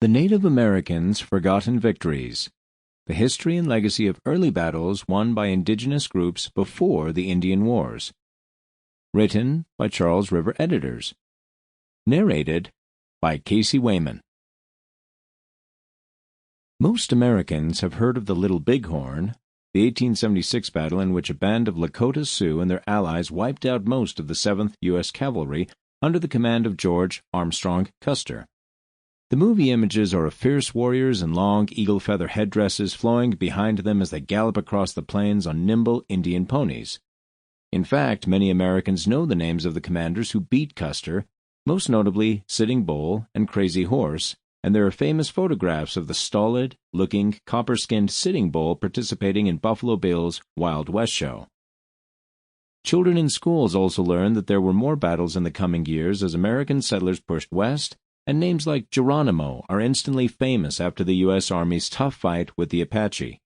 The Native Americans' Forgotten Victories. The History and Legacy of Early Battles Won by Indigenous Groups Before the Indian Wars. Written by Charles River Editors. Narrated by Casey Wayman. Most Americans have heard of the Little Bighorn, the 1876 battle in which a band of Lakota Sioux and their allies wiped out most of the 7th U.S. Cavalry under the command of George Armstrong Custer. The movie images are of fierce warriors in long eagle feather headdresses flowing behind them as they gallop across the plains on nimble Indian ponies. In fact, many Americans know the names of the commanders who beat Custer, most notably Sitting Bull and Crazy Horse, and there are famous photographs of the stolid-looking, copper-skinned Sitting Bull participating in Buffalo Bill's Wild West show. Children in schools also learn that there were more battles in the coming years as American settlers pushed west, and names like Geronimo are instantly famous after the U.S. Army's tough fight with the Apache.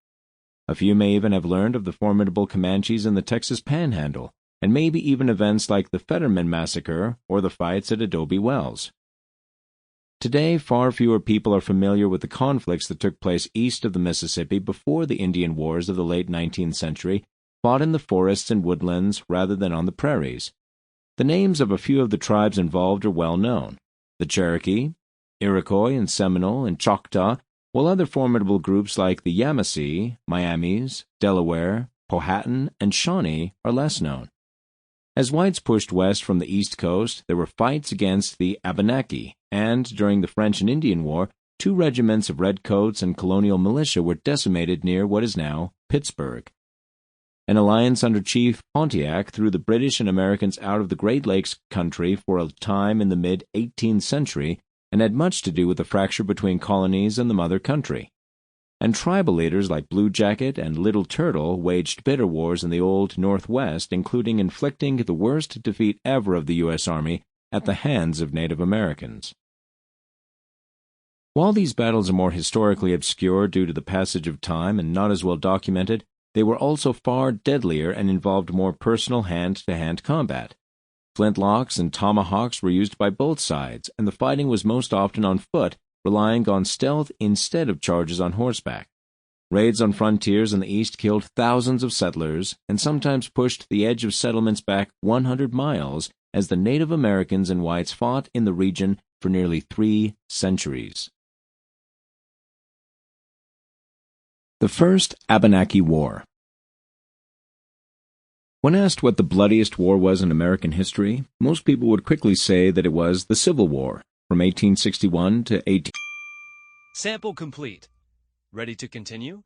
A few may even have learned of the formidable Comanches in the Texas Panhandle, and maybe even events like the Fetterman Massacre or the fights at Adobe Wells. Today, far fewer people are familiar with the conflicts that took place east of the Mississippi before the Indian Wars of the late 19th century, fought in the forests and woodlands rather than on the prairies. The names of a few of the tribes involved are well known: the Cherokee, Iroquois and Seminole and Choctaw, while other formidable groups like the Yamasee, Miamis, Delaware, Powhatan, and Shawnee are less known. As whites pushed west from the East Coast, there were fights against the Abenaki, and during the French and Indian War, 2 regiments of redcoats and colonial militia were decimated near what is now Pittsburgh. An alliance under Chief Pontiac threw the British and Americans out of the Great Lakes country for a time in the mid-18th century and had much to do with the fracture between colonies and the mother country. And tribal leaders like Blue Jacket and Little Turtle waged bitter wars in the old Northwest, including inflicting the worst defeat ever of the U.S. Army at the hands of Native Americans. While these battles are more historically obscure due to the passage of time and not as well documented, they were also far deadlier and involved more personal hand-to-hand combat. Flintlocks and tomahawks were used by both sides, and the fighting was most often on foot, relying on stealth instead of charges on horseback. Raids on frontiers in the East killed thousands of settlers and sometimes pushed the edge of settlements back 100 miles as the Native Americans and whites fought in the region for nearly 3 centuries. The First Abenaki War. When asked what the bloodiest war was in American history, most people would quickly say that it was the Civil War, from 1861 to 18... Sample complete. Ready to continue?